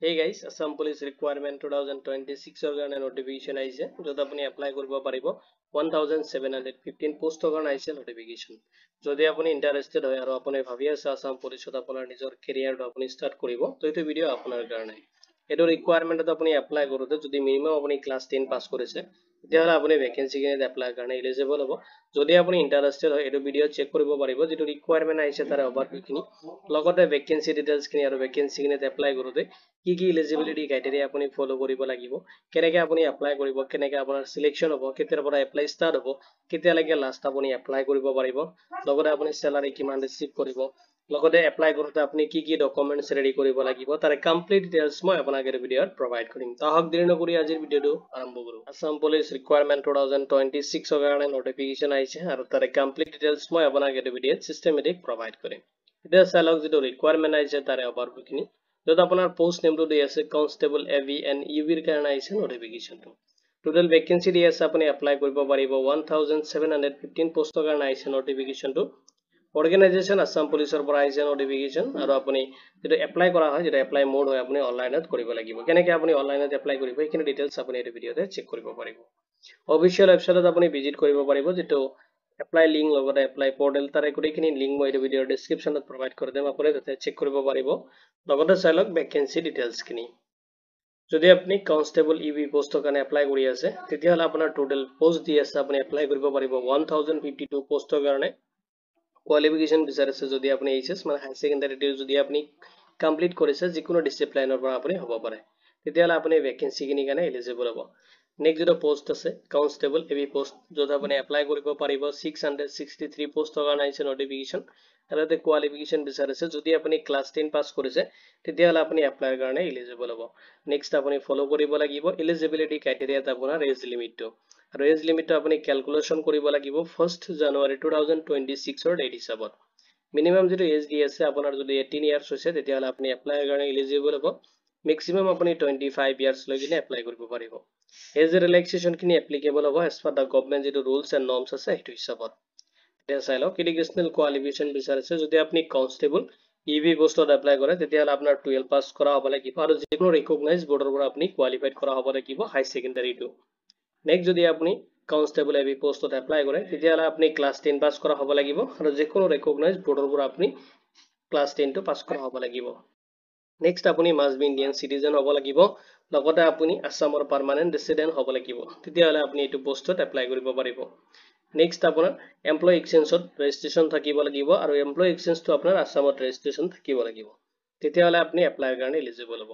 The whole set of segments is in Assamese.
Hey guys, Assam Police Requirement 2026 or notification aise jodi apuni apply koribo paribo 1715 post or aise notification jodi apuni interested hoy aro apuni bhabi ase Assam Police ot apunar nijor career apuni start koribo to etu video apunar karone etu requirement to apuni apply korute jodi minimum apuni class 10 pass korise তেতিয়াহলে আপুনি ভ্যাকেন্সি কিনে এপ্লাই কাৰণে এলিজিবল হ'ব যদি আপুনি ইন্টাৰেস্টেড হয় এটো ভিডিও চেক কৰিব পাৰিব যেটো ৰিকুৱাৰমেন্ট আহিছে তাৰ ওভাৰভিউ খিনি লগতে ভ্যাকেন্সি ডিটেইলছ খিনি আৰু ভ্যাকেন্সি কিনে এপ্লাই কৰোতে কি কি এলিজিবিলিটি ক্ৰাইটেৰিয়া আপুনি ফলো কৰিব লাগিব কেনেকৈ আপুনি এপ্লাই কৰিব কেনেকৈ আপোনাৰ সিলেকশন হ'ব কেতিয়াৰ পৰা এপ্লাই ষ্টাৰ্ট হ'ব কেতিয়ালৈকে লাষ্ট আপুনি এপ্লাই কৰিব পাৰিব লগতে আপুনি স্যালাৰি কিমান ৰিসিভ কৰিব লগতে এপ্লাই কৰোতে আপুনি কি কি ডকুমেন্টছ ৰেডি কৰিব লাগিব তাৰ কমপ্লিট ডিটেইলছ মই আপোনাক এই ভিডিওত প্ৰভাইড কৰিম তাহক দেৰি নকৰি আজিৰ ভিডিওটো আৰম্ভ কৰো আসাম পুলিচ ৰিকুৱাৰমেন্ট 2026 ৰ কাৰণে নটিফিকেশন আহিছে আৰু তাৰ কমপ্লিট ডিটেইলছ মই আপোনাক এই ভিডিওত সিস্টেমেটিক প্ৰভাইড কৰিম এতিয়া চালক যেটো ৰিকুৱাৰমেন্ট আহিছে তাৰ ওভাৰভিউ খিনি যত আপোনাৰ পোষ্ট নেমটো দি আছে কনস্টেবল এভি এণ্ড ইউভিৰ কাৰণে আহিছে নটিফিকেশনটো টোটাল ভ্যাকেন্সি দি আছে আপুনি এপ্লাই কৰিব পাৰিব 1715 পোষ্টৰ কাৰণে আহিছে নটিফিকেশনটো organization Assam Police or আহিছে notification আৰু আপুনি যেটো এপ্লাই কৰা হয় যেটো এপ্লাই মোড হয় আপুনি অনলাইনত কৰিব লাগিব কেনেকৈ আপুনি অনলাইনত এপ্লাই কৰিব এইখিনি ডিটেইলছ আপুনি এই ভিডিওতে চেক কৰিব পাৰিব অফিশিয়াল ওয়েবসাইটত আপুনি ভিজিট কৰিব পাৰিব যেটো এপ্লাই লিংক লগতে এপ্লাই পোৰ্টেল তাৰে গুটেখিনি লিংক মই এই ভিডিওৰ ডেসক্ৰিপচনত প্ৰভাইড কৰি দেম আপুনি তাতে চেক কৰিব পাৰিব লগতে চালক ভ্যাকেন্সি ডিটেইলছ খিনি যদি আপনি কনস্টেবল ইভি পোষ্টৰ কাৰণে এপ্লাই কৰি আছে তেতিয়াহলে আপোনাৰ টোটাল পোষ্ট দি আছে আপুনি এপ্লাই কৰিব পাৰিব 1052 পোষ্টৰ কাৰণে qualification বিচাৰিছে যদি আপুনি এইচএস মানে হাই সেকেন্ডাৰী যদি আপুনি কমপ্লিট কৰিছে যিকোনো ডিসিপ্লিনৰ পৰা আপুনি হ'ব পাৰে তেতিয়াহলে আপুনি ভ্যাকেন্সি কিনি কাৰণে এলিজিবল হ'ব নেক্সট যেটো পোষ্ট আছে কনস্টেবল এভি পোষ্ট যত আপুনি এপ্লাই কৰিব পাৰিব 663 পোষ্টৰ কাৰণে আহিছে নটিফিকেশন আৰু তে কোৱালিফিকেশন বিচাৰিছে যদি আপুনি ক্লাছ 10 পাস কৰিছে তেতিয়াহলে আপুনি এপ্লাইৰ কাৰণে এলিজিবল হ'ব নেক্সট আপুনি ফলো কৰিব লাগিব এলিজিবিলিটি ক্ৰাইটেৰিয়াত আপোনাৰ এজ লিমিটটো আৰু এজ লিমিটটো আপুনি ক্যালকুলেশন কৰিব লাগিব 1st জানুৱাৰী 2026 ৰ ডেট হিচাপত মিনিমাম যেটো এজ দি আছে আপোনাৰ যদি 18 ইয়াৰ্স হৈছে তেতিয়াহলে আপুনি এপ্লাইৰ কাৰণে এলিজিবল হ'ব ম্যাক্সিমাম আপুনি 25 ইয়াৰ্স লৈ কিনে এপ্লাই কৰিব পাৰিব এজ ৰিলেক্সেশন খিনি এপ্লিকেবল হ'ব এজ পাৰ দা গভৰ্নমেন্ট যেটো ৰুলস এণ্ড নৰ্মস আছে হেতু হিচাপত এতিয়া চাই লওক এডুকেশনাল কোৱালিফিকেশন বিচাৰিছে যদি আপুনি কনস্টেবল ইভি পোষ্টত এপ্লাই কৰে তেতিয়াহলে আপোনাৰ 12 পাস কৰা হ'ব লাগিব আৰু যিকোনো ৰিকগনাইজ বৰ্ডৰ পৰা আপুনি কোৱালিফাইড কৰা হ'ব লাগিব হাই সেকেন্ডাৰীটো নেক্সট যদি আপুনি কনস্টেবল এভি পোষ্টত এপ্লাই কৰে তেতিয়াহলে আপুনি ক্লাছ 10 পাস কৰা হ'ব লাগিব আৰু যিকোনো ৰিকগনাইজ বৰ্ডৰ পৰা আপুনি ক্লাছ 10 টো পাস কৰা হ'ব লাগিব নেক্সট আপুনি মাস্ট বি ইণ্ডিয়ান সিটিজেন হ'ব লাগিব লগতে আপুনি আসামৰ পাৰ্মানেন্ট ৰেসিডেন্ট হ'ব লাগিব তেতিয়াহলে আপুনি এটো পোষ্টত এপ্লাই কৰিব পাৰিব নেক্সট আপোনাৰ এমপ্লয় এক্সচেঞ্জত ৰেজিষ্ট্ৰেচন থাকিব লাগিব আৰু এমপ্লয় এক্সচেঞ্জটো আপোনাৰ আসামত ৰেজিষ্ট্ৰেচন থাকিব লাগিব তেতিয়াহলে আপুনি এপ্লাইৰ কাৰণে এলিজিবল হ'ব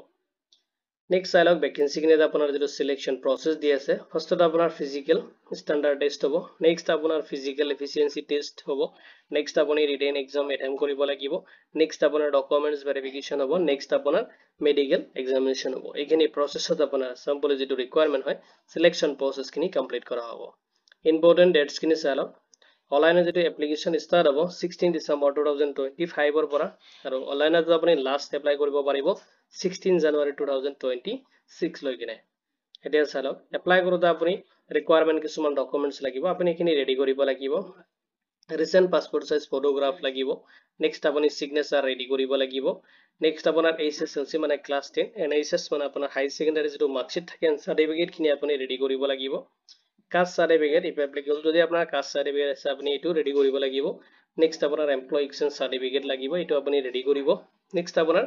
নেক্সট চাইলক ভ্যাকেন্সি কিনে আপোনাৰ যেটো সিলেকশন প্ৰসেস দি আছে ফাৰ্স্টত আপোনাৰ ফিজিক্যাল স্ট্যান্ডাৰ্ড টেষ্ট হ'ব নেক্সট আপোনাৰ ফিজিক্যাল এফিচিয়েন্সি টেষ্ট হ'ব নেক্সট আপুনি ৰিটেন এক্সাম এটেম্প কৰিব লাগিব নেক্সট আপোনাৰ ডকুমেন্টস ভেৰিফিকেশন হ'ব নেক্সট আপোনাৰ মেডিকেল এক্সামিনেশন হ'ব এইখিনি প্ৰসেসত আপোনাৰ সম্পূৰ্ণ যেটো ৰিকুৱাৰমেন্ট হয় সিলেকশন প্ৰসেস খিনি কমপ্লিট কৰা হ'ব ইম্পৰ্টেন্ট ডেটস খিনি চালক অনলাইনে যেটো এপ্লিকেশন ষ্টাৰ্ট হ'ব 16 ডিসেম্বৰ 2025 ৰ পৰা আৰু অনলাইনত আপুনি লাষ্ট এপ্লাই কৰিব পাৰিব 16 জানুৱাৰী 2026 লৈ কিনে এতিয়া চালক এপ্লাই কৰোতে আপুনি ৰিকুৱাৰমেন্ট কিছুমান ডকুমেন্টস লাগিব আপুনি এখিনি ৰেডি কৰিব লাগিব ৰিসেন্ট পাসপোৰ্ট সাইজ ফটোগ্ৰাফ লাগিব নেক্সট আপুনি সিগনেচাৰ ৰেডি কৰিব লাগিব নেক্সট আপোনাৰ এছএসএলসি মানে ক্লাছ 10 এনএছএস মানে আপোনাৰ হাই সেকেন্ডাৰী যেটো মাৰ্কশিট থাকে সাৰ্টিফিকেট খিনি আপুনি ৰেডি কৰিব লাগিব কাষ্ট সাৰ্টিফিকেট ইফ এপ্লিকেবল যদি আপোনাৰ কাষ্ট সাৰ্টিফিকেট আছে আপুনি এটো ৰেডি কৰিব লাগিব নেক্সট আপোনাৰ এমপ্লয় এক্সচেঞ্জ সাৰ্টিফিকেট লাগিব এটো আপুনি ৰেডি কৰিব নেক্সট আপোনাৰ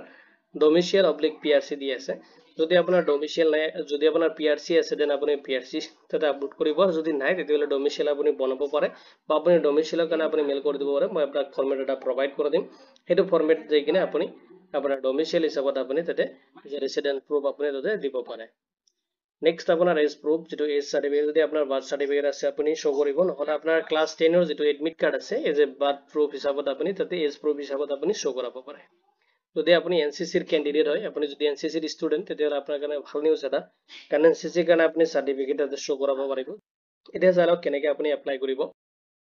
ডোমিসাইল অবলিক পিআৰসি দি আছে যদি আপোনাৰ ডোমিসাইল নাই যদি আপোনাৰ পিআৰসি আছে দেন আপুনি পিআৰসি তাতে আপলোড কৰিব যদি নাই তেতিয়াহলে ডোমিসাইল আপুনি বনাব পাৰে বা আপুনি ডোমিসাইলৰ কাৰণে আপুনি মেইল কৰি দিব পাৰে মই আপোনাক ফৰমেট এটা প্ৰভাইড কৰি দিম হেতু ফৰমেট যাই কিনে আপুনি আপোনাৰ ডোমিসাইল হিচাপত আপুনি তাতে ৰেসিডেন্ট প্ৰুফ আপুনি তাতে দিব পাৰে নেক্সট আপোনাৰ এজ প্ৰুফ যেটো এজ সাৰ্টিফিকেট যদি আপোনাৰ বাৰ্থ সাৰ্টিফিকেট আছে আপুনি শো কৰিব নহলে আপোনাৰ ক্লাছ 10 ৰ যেটো এডমিট কাৰ্ড আছে এজ এ বাৰ্থ প্ৰুফ হিচাপত আপুনি তাতে এজ প্ৰুফ হিচাপত আপুনি শো কৰাব পাৰে যদি আপুনি এনসিসিৰ ক্যান্ডিডেট হয় আপুনি যদি এনসিসিৰ ষ্টুডেন্ট তেতিয়াহলে আপোনাৰ কাৰণে ভাল নিউজ এটা কাৰণ এনসিসিৰ কাৰণে আপুনি সাৰ্টিফিকেট তাতে শো কৰাব পাৰিব এতিয়া চালক কেনেকৈ আপুনি এপ্লাই কৰিব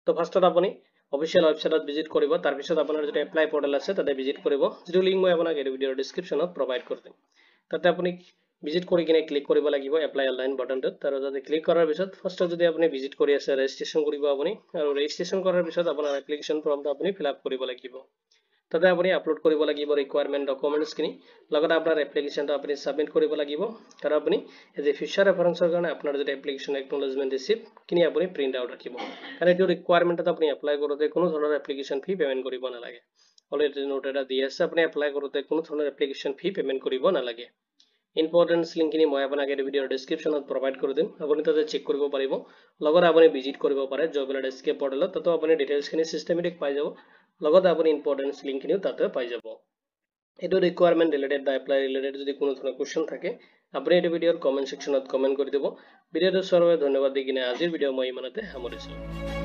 তো ফাৰ্স্টত আপুনি অফিশিয়াল ওয়েবসাইটত ভিজিট কৰিব তাৰ পিছত আপোনাৰ যেটো এপ্লাই পোৰ্টেল আছে তাতে ভিজিট কৰিব যেটো লিংক মই আপোনাক এই ভিডিওৰ ডেসক্ৰিপচনত প্ৰভাইড কৰি দিম তাতে আপুনি ভিজিট কৰি কিনে ক্লিক কৰিব লাগিব এপ্লাই অনলাইন বাটনটোত আৰু তাতে ক্লিক কৰাৰ পিছত ফাৰ্স্টত যদি আপুনি ভিজিট কৰি আছে ৰেজিষ্ট্ৰেচন কৰিব আপুনি আৰু ৰেজিষ্ট্ৰেচন কৰাৰ পিছত আপোনাৰ এপ্লিকেশন ফৰ্মটো আপুনি ফিল আপ কৰিব লাগিব তাতে আপুনি আপলোড কৰিব লাগিব ৰিকুৱাৰমেণ্ট ডকুমেণ্টছখিনি লগতে আপোনাৰ এপ্লিকেশ্যনটো আপুনি সাবমিট কৰিব লাগিব আৰু আপুনি এজ এ ফিউচাৰ ৰেফাৰেন্সৰ কাৰণে আপোনাৰ যদি এপ্লিকেশ্যন একনলেজমেণ্ট ৰিচিপ্টখিনি আপুনি প্ৰিণ্ট আউট ৰাখিব কাৰণ এইটো ৰিকুৱাৰমেণ্টত আপুনি এপ্লাই কৰোঁতে কোনো ধৰণৰ এপ্লিকেশ্যন ফি পে'মেণ্ট কৰিব নালাগে অলৰেডি নোট এটা দি আছে আপুনি এপ্লাই কৰোঁতে কোনো ধৰণৰ এপ্লিকেশ্যন ফি পে'মেণ্ট কৰিব নালাগে ইম্পৰ্টেন্স লিংকখিনি মই আপোনাক এই ভিডিঅ'ৰ ডেছক্ৰিপশ্যনত প্ৰভাইড কৰি দিম আপুনি তাতে চেক কৰিব পাৰিব লগতে আপুনি ভিজিট কৰিব পাৰে জব এলাৰ্ট এস্কেপ পৰ্টেলত তাতো আপুনি ডিটেইলছখিনি সিস্টেমেটিক পাই যাব লগতে আপুনি ইম্পৰ্টেন্স লিংকখিনিও তাতে পাই যাব এইটো ৰিকুৱাৰমেণ্ট ৰিলেটেড বা এপ্লাই ৰিলেটেড যদি কোনো ধৰণৰ কোৱেশ্চন থাকে আপুনি এই ভিডিঅ'ৰ কমেণ্ট সেকশ্যনত কমেণ্ট কৰি দিব ভিডিঅ'টো চোৱাৰ বাবে ধন্যবাদ দি কিনে আজিৰ ভিডিঅ' মই ইমানতে সামৰিছোঁ